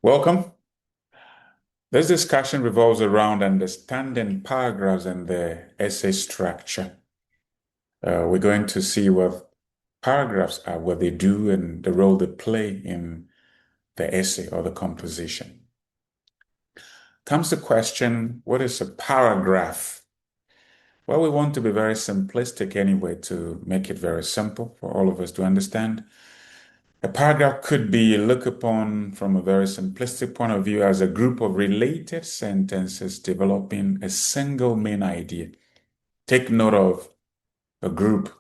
Welcome. This discussion revolves around understanding paragraphs and the essay structure. We're going to see what paragraphs are, what they do, and the role they play in the essay or the composition. Comes the question, what is a paragraph? Well, we want to be very simplistic anyway to make it very simple for all of us to understand. A paragraph could be looked upon from a very simplistic point of view as a group of related sentences developing a single main idea. Take note of a group,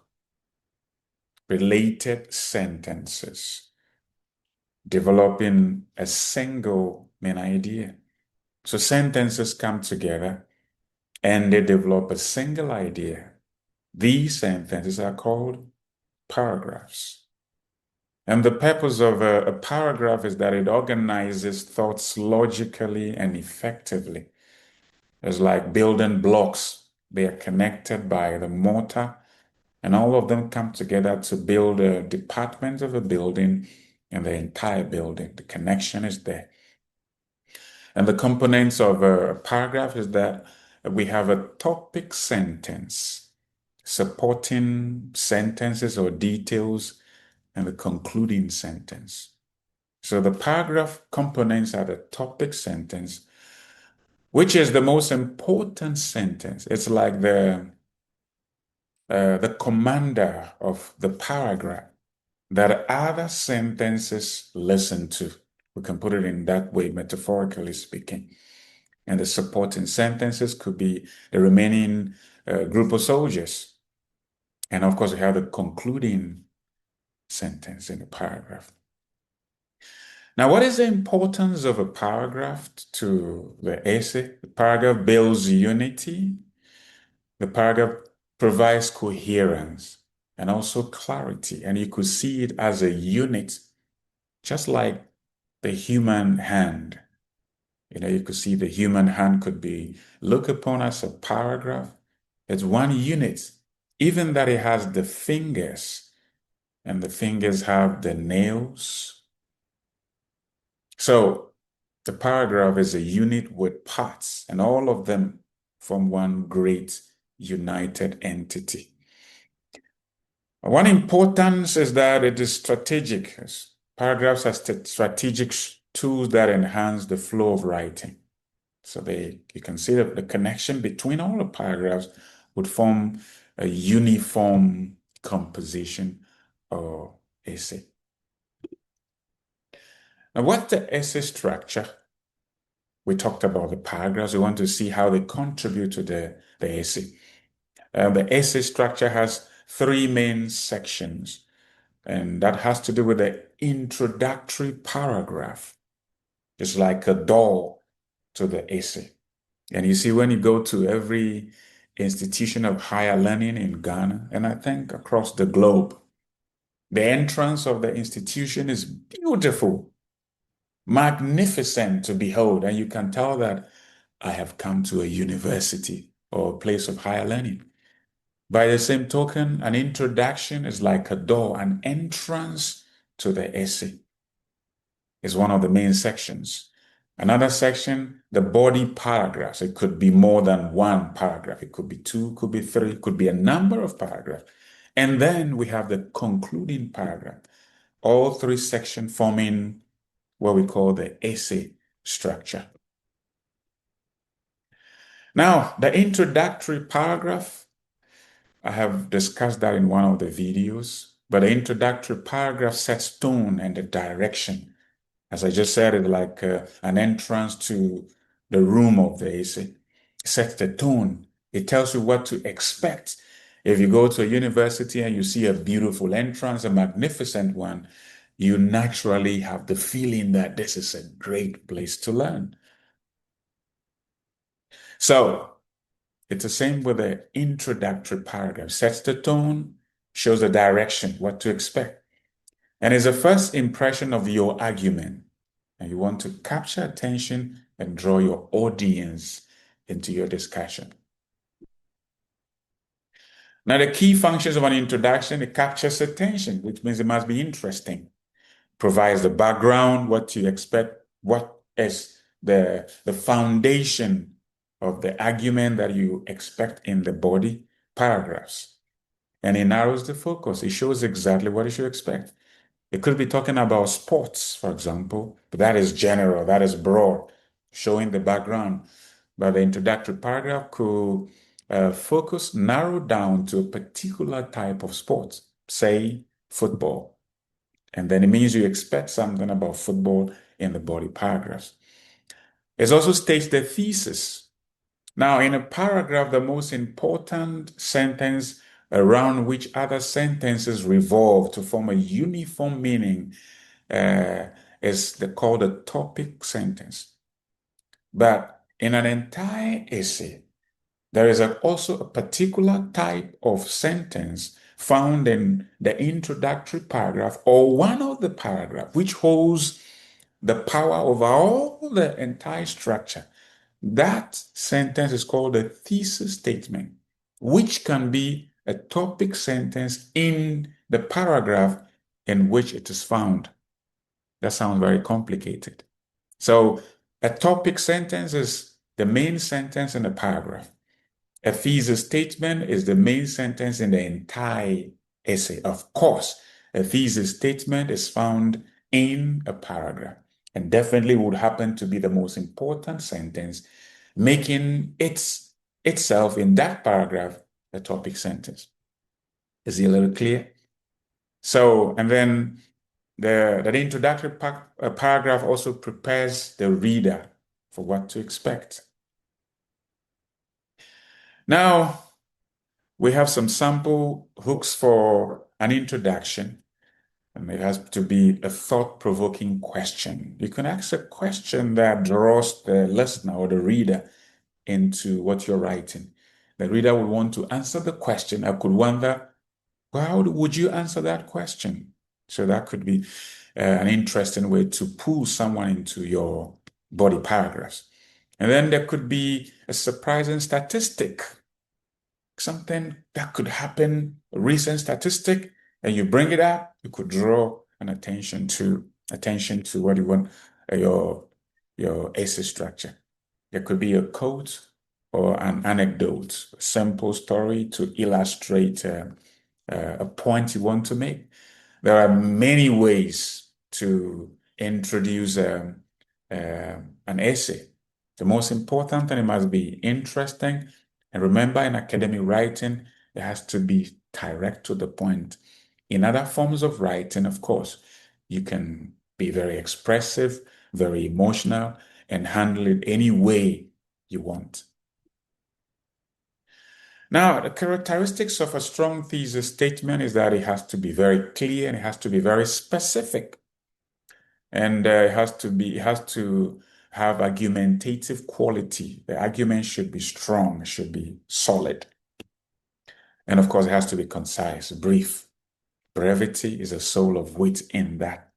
related sentences developing a single main idea. So sentences come together and they develop a single idea. These sentences are called paragraphs. And the purpose of a paragraph is that it organizes thoughts logically and effectively. It's like building blocks. They are connected by the mortar, and all of them come together to build a department of a building and the entire building. The connection is there. And the components of a paragraph is that we have a topic sentence, supporting sentences or details, and the concluding sentence. So the paragraph components are the topic sentence, which is the most important sentence. It's like the commander of the paragraph that other sentences listen to. We can put it in that way, metaphorically speaking. And the supporting sentences could be the remaining group of soldiers. And of course, we have the concluding sentence in the paragraph. Now, what is the importance of a paragraph to the essay? The paragraph builds unity. The paragraph provides coherence and also clarity. And you could see it as a unit, just like the human hand. You could see the human hand could be looked upon as a paragraph. It's one unit, even that it has the fingers, and the fingers have the nails. So the paragraph is a unit with parts, and all of them form one great united entity. One importance is that it is strategic. Paragraphs are strategic tools that enhance the flow of writing. So you can see that the connection between all the paragraphs would form a uniform composition or essay. Now, what's the essay structure? We talked about the paragraphs. We want to see how they contribute to the essay. The essay structure has three main sections, and that has to do with the introductory paragraph. It's like a door to the essay. And you see, when you go to every institution of higher learning in Ghana, and I think across the globe, the entrance of the institution is beautiful, magnificent to behold. And you can tell that I have come to a university or a place of higher learning. By the same token, an introduction is like a door, an entrance to the essay is one of the main sections. Another section, the body paragraphs. It could be more than one paragraph. It could be two, could be three, could be a number of paragraphs. And then we have the concluding paragraph. All three sections forming what we call the essay structure. Now, the introductory paragraph, I have discussed that in one of the videos, but the introductory paragraph sets tone and the direction. As I just said, it's like an entrance to the room of the essay. It sets the tone. It tells you what to expect. If you go to a university and you see a beautiful entrance, a magnificent one, you naturally have the feeling that this is a great place to learn. So it's the same with the introductory paragraph. Sets the tone, shows the direction, what to expect. And is a first impression of your argument. And you want to capture attention and draw your audience into your discussion. Now, the key functions of an introduction, it captures attention, which means it must be interesting. Provides the background, what to expect what is the foundation of the argument that you expect in the body paragraphs. And it narrows the focus. It shows exactly what you should expect. It could be talking about sports, for example, but that is general, that is broad, showing the background. But the introductory paragraph could focus, narrow down to a particular type of sport, say football. And then it means you expect something about football in the body paragraphs. It also states the thesis. Now, in a paragraph, the most important sentence around which other sentences revolve to form a uniform meaning uh, is called a topic sentence. But in an entire essay, there is also a particular type of sentence found in the introductory paragraph or one of the paragraph which holds the power over all the entire structure. That sentence is called a thesis statement, which can be a topic sentence in the paragraph in which it is found. That sounds very complicated. So a topic sentence is the main sentence in a paragraph. A thesis statement is the main sentence in the entire essay. Of course, a thesis statement is found in a paragraph and definitely would happen to be the most important sentence, making itself in that paragraph a topic sentence. Is it a little clear? So, and then the introductory paragraph also prepares the reader for what to expect. Now, we have some sample hooks for an introduction, and it has to be a thought-provoking question. You can ask a question that draws the listener or the reader into what you're writing. The reader will want to answer the question. I could wonder, well, how would you answer that question? So that could be an interesting way to pull someone into your body paragraphs. And then there could be a surprising statistic, something that could happen, a recent statistic, and you bring it up, you could draw an attention to what you want your essay structure. There could be a quote or an anecdote, a simple story to illustrate a point you want to make. There are many ways to introduce an essay. The most important thing, it must be interesting. And remember, in academic writing, it has to be direct to the point. In other forms of writing, of course, you can be very expressive, very emotional, and handle it any way you want. Now, the characteristics of a strong thesis statement is that it has to be very clear and it has to be very specific. And it has to have argumentative quality. The argument should be strong, should be solid. And of course, it has to be concise, brief. Brevity is a soul of wit in that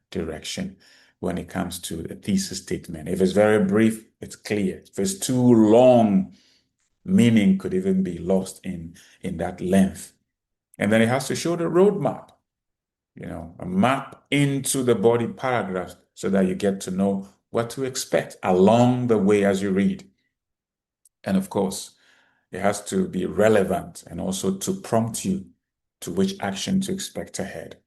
direction when it comes to a thesis statement. If it's very brief, it's clear. If it's too long, meaning could even be lost in that length. And then it has to show the roadmap, a map into the body paragraphs so that you get to know what to expect along the way as you read. And of course, it has to be relevant and also to prompt you to which action to expect ahead.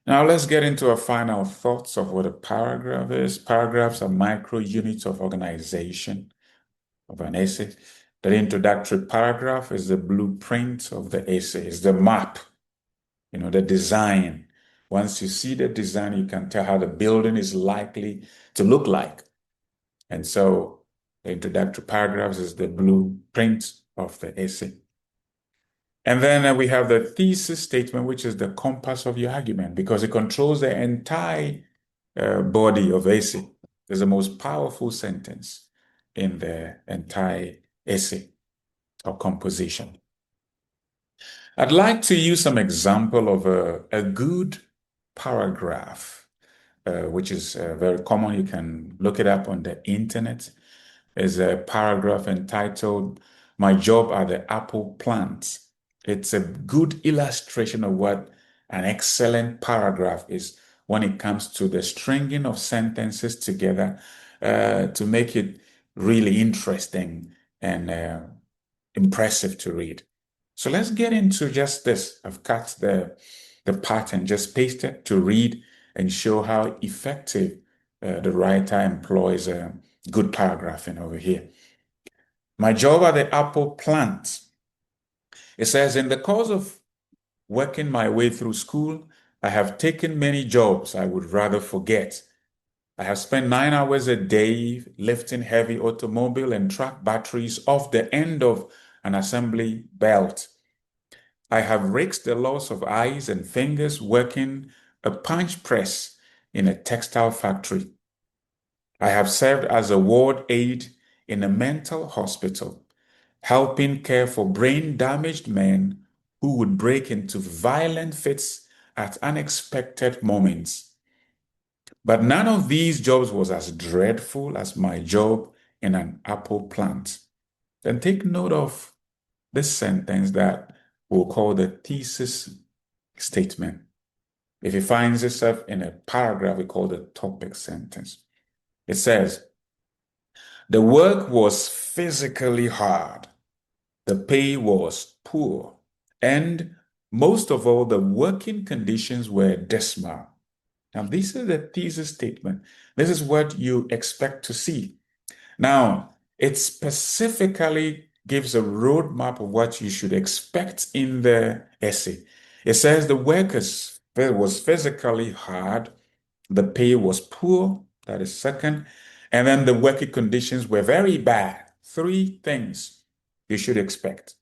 Now let's get into our final thoughts of what a paragraph is. Paragraphs are micro units of organization of an essay. The introductory paragraph is the blueprint of the essay, is the map, the design. Once you see the design, you can tell how the building is likely to look like. And so the introductory paragraphs is the blueprint of the essay. And then we have the thesis statement, which is the compass of your argument, because it controls the entire body of essay. It's the most powerful sentence in the entire essay or composition. I'd like to use some example of a good paragraph, which is very common. You can look it up on the internet. Is a paragraph entitled, "My Job at the Apple Plant." It's a good illustration of what an excellent paragraph is when it comes to the stringing of sentences together to make it really interesting and impressive to read. So let's get into just this. I've cut the part and just pasted to read and show how effective the writer employs good paragraphing over here. My job at the apple plant. It says, in the course of working my way through school, I have taken many jobs I would rather forget. I have spent 9 hours a day lifting heavy automobile and truck batteries off the end of an assembly belt. I have risked the loss of eyes and fingers working a punch press in a textile factory. I have served as a ward aide in a mental hospital, helping care for brain-damaged men who would break into violent fits at unexpected moments. But none of these jobs was as dreadful as my job in an apple plant. Then take note of this sentence that we'll call the thesis statement. If it finds itself in a paragraph, we call the topic sentence. It says, the work was physically hard. The pay was poor. And most of all, the working conditions were dismal. Now, this is the thesis statement. This is what you expect to see. Now, it specifically gives a roadmap of what you should expect in the essay. It says the work was physically hard, the pay was poor, that is second, and then the working conditions were very bad. Three things you should expect.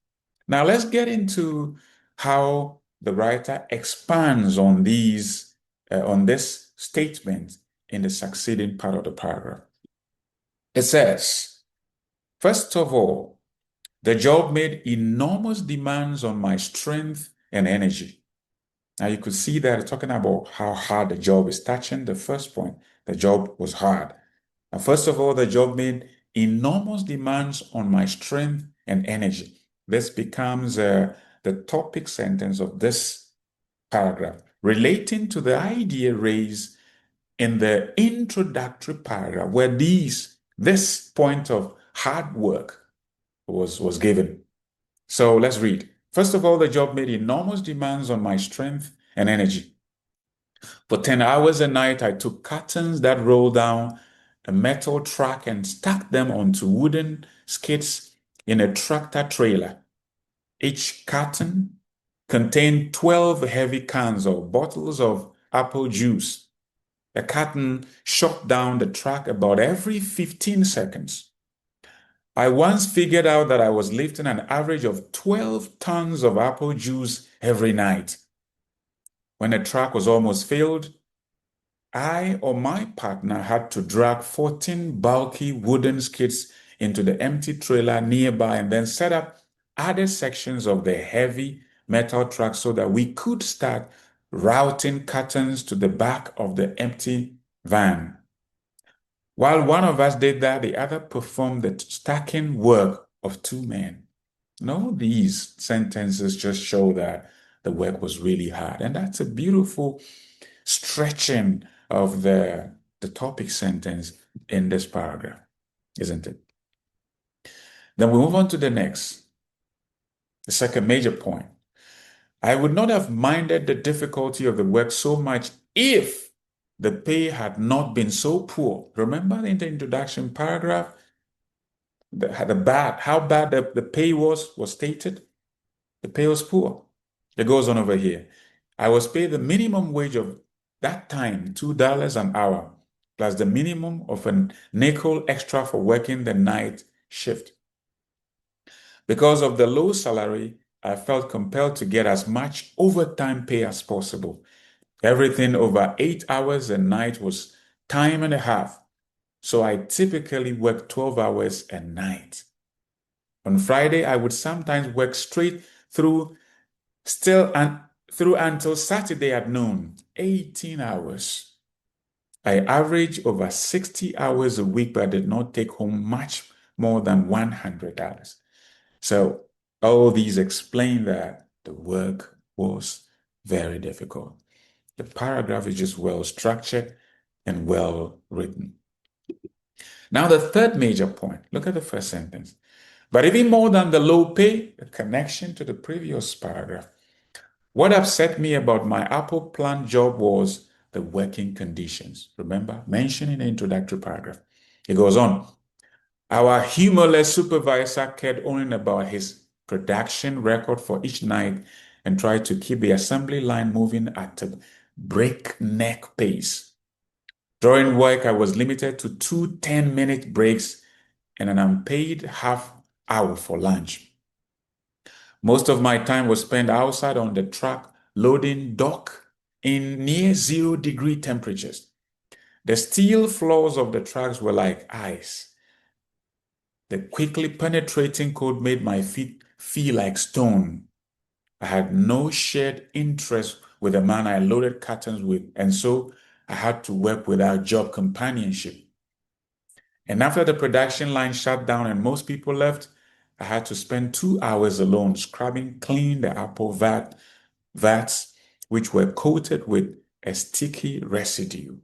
Now, let's get into how the writer expands on on this statement in the succeeding part of the paragraph. It says, first of all, the job made enormous demands on my strength and energy. Now you could see that talking about how hard the job is, touching the first point. The job was hard. Now, first of all, the job made enormous demands on my strength and energy. This becomes the topic sentence of this paragraph, relating to the idea raised in the introductory paragraph, where this point of hard work was given. So let's read. First of all, the job made enormous demands on my strength and energy. For 10 hours a night, I took cartons that rolled down a metal track and stacked them onto wooden skids in a tractor trailer. Each carton contained 12 heavy cans or bottles of apple juice. A carton shot down the track about every 15 seconds. I once figured out that I was lifting an average of 12 tons of apple juice every night. When the track was almost filled, I or my partner had to drag 14 bulky wooden skids into the empty trailer nearby and then set up other sections of the heavy metal truck so that we could start routing cartons to the back of the empty van. While one of us did that, the other performed the stacking work of two men. And all these sentences just show that the work was really hard. And that's a beautiful stretching of the topic sentence in this paragraph, isn't it? Then we move on to the second major point. I would not have minded the difficulty of the work so much if the pay had not been so poor. Remember in the introduction paragraph, how bad the pay was stated? The pay was poor. It goes on over here. I was paid the minimum wage of that time, $2 an hour, plus the minimum of a nickel extra for working the night shift. Because of the low salary, I felt compelled to get as much overtime pay as possible. Everything over 8 hours a night was time and a half. So I typically worked 12 hours a night. On Friday, I would sometimes work straight through until Saturday at noon, 18 hours. I averaged over 60 hours a week, but I did not take home much more than $100. So all these explain that the work was very difficult. The paragraph is just well structured and well written. Now, the third major point, look at the first sentence. But even more than the low pay, the connection to the previous paragraph. What upset me about my Apple plant job was the working conditions. Remember, mentioned in the introductory paragraph. It goes on. Our humorless supervisor cared only about his production record for each night and tried to keep the assembly line moving at a breakneck pace. During work, I was limited to two 10-minute breaks and an unpaid half hour for lunch. Most of my time was spent outside on the track loading dock in near 0-degree temperatures. The steel floors of the tracks were like ice. The quickly penetrating cold made my feet feel like stone. I had no shared interest with the man I loaded cartons with, and so I had to work without job companionship. And after the production line shut down and most people left, I had to spend 2 hours alone scrubbing clean the apple vats, which were coated with a sticky residue.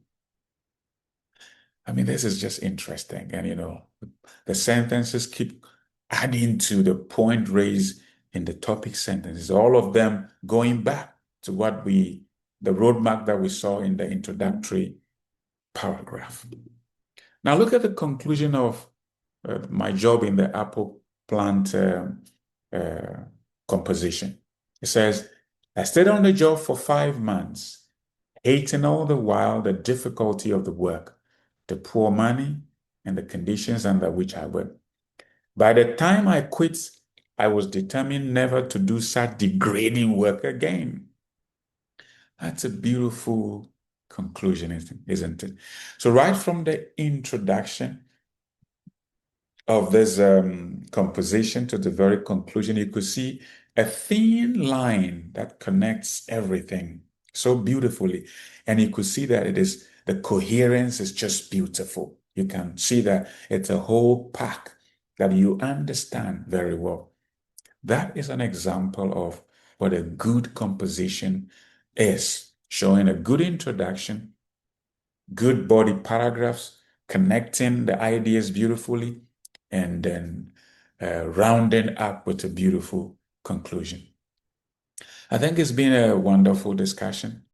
I mean, this is just interesting. And, the sentences keep adding to the point raised in the topic sentences, all of them going back to the roadmap that we saw in the introductory paragraph. Now, look at the conclusion of my job in the apple plant composition. It says, I stayed on the job for 5 months, hating all the while the difficulty of the work, the poor money, and the conditions under which I worked. By the time I quit, I was determined never to do such degrading work again. That's a beautiful conclusion, isn't it? So right from the introduction of this composition to the very conclusion, you could see a thin line that connects everything so beautifully. And you could see that the coherence is just beautiful. You can see that it's a whole pack that you understand very well. That is an example of what a good composition is, showing a good introduction, good body paragraphs, connecting the ideas beautifully, and then rounding up with a beautiful conclusion. I think it's been a wonderful discussion.